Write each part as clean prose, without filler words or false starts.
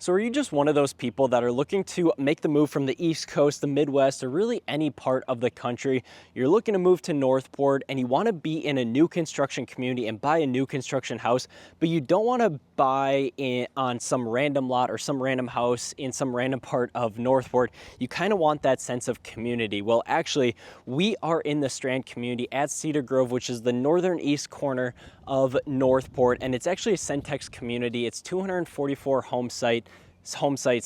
So are you just one of those people that are looking to make the move from the East Coast, the Midwest, or really any part of the country? You're looking to move to Northport and you want to be in a new construction community and buy a new construction house, but you don't want to buy on some random lot or some random house in some random part of Northport. You kind of want that sense of community. Well, actually, we are in the Strand community at Cedar Grove, which is the northern east corner of Northport, and it's actually a Centex community. It's 244 home sites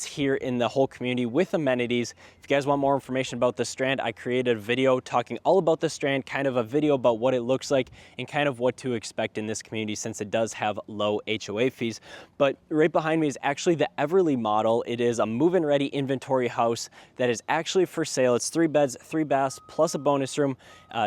here in the whole community with amenities. If you guys want more information about the Strand, I created a video talking all about the Strand, kind of a video about what it looks like and kind of what to expect in this community since it does have low HOA fees. But right behind me is actually the Everly model. It is a move-in ready inventory house that is actually for sale. It's 3 beds, 3 baths, plus a bonus room,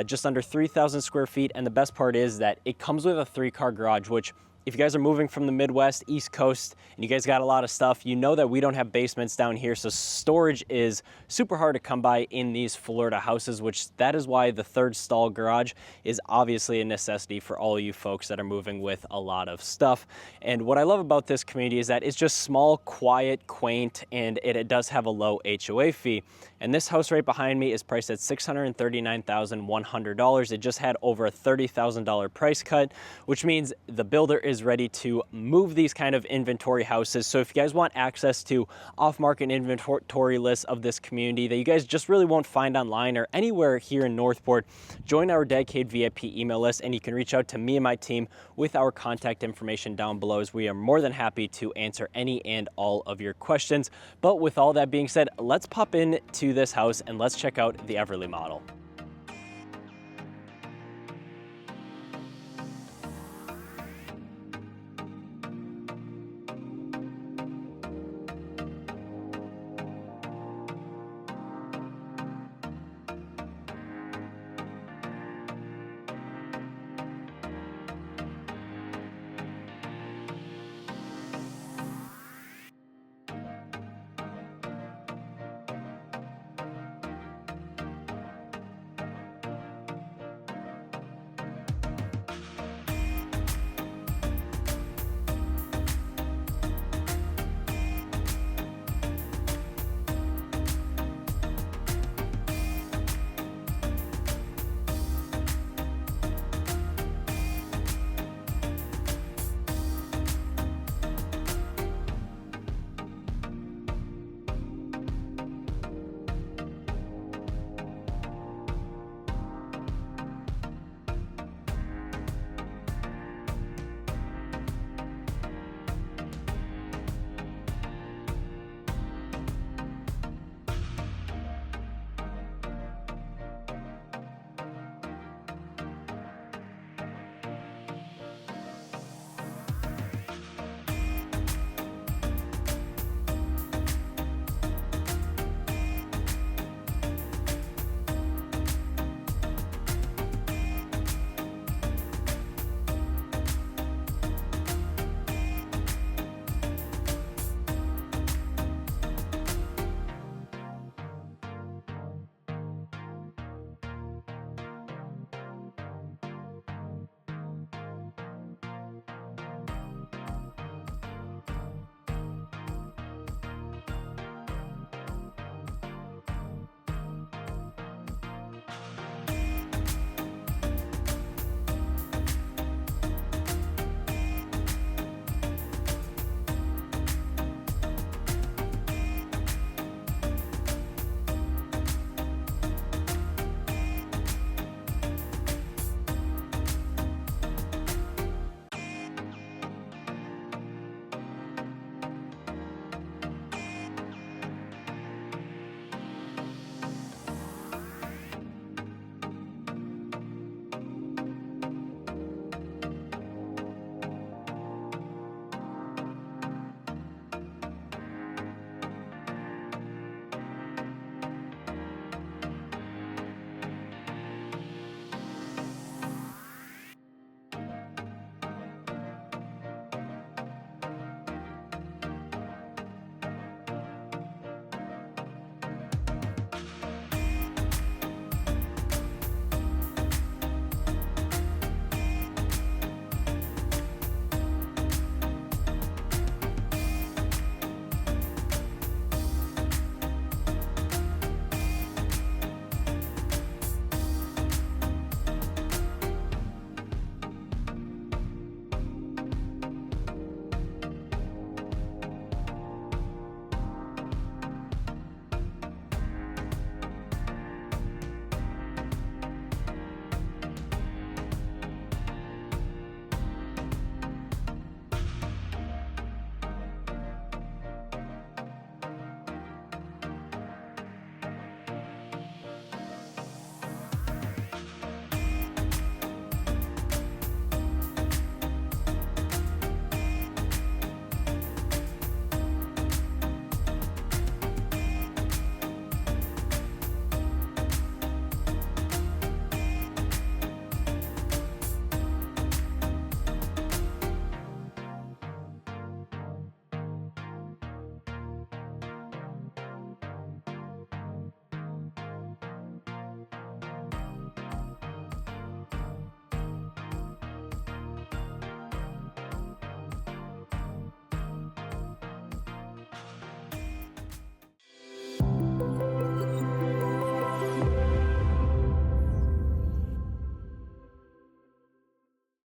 just under 3,000 square feet. And the best part is that it comes with a 3-car garage, which if you guys are moving from the Midwest, East Coast, and you guys got a lot of stuff, you know that we don't have basements down here, so storage is super hard to come by in these Florida houses, which that is why the 3rd stall garage is obviously a necessity for all you folks that are moving with a lot of stuff. And what I love about this community is that it's just small, quiet, quaint, and it does have a low HOA fee. And this house right behind me is priced at $639,100. It just had over a $30,000 price cut, which means the builder is ready to move these kind of inventory houses. So if you guys want access to off-market inventory lists of this community that you guys just really won't find online or anywhere here in Northport, join our dedicated VIP email list and you can reach out to me and my team with our contact information down below, as we are more than happy to answer any and all of your questions. But with all that being said, let's pop into this house and let's check out the Everly model.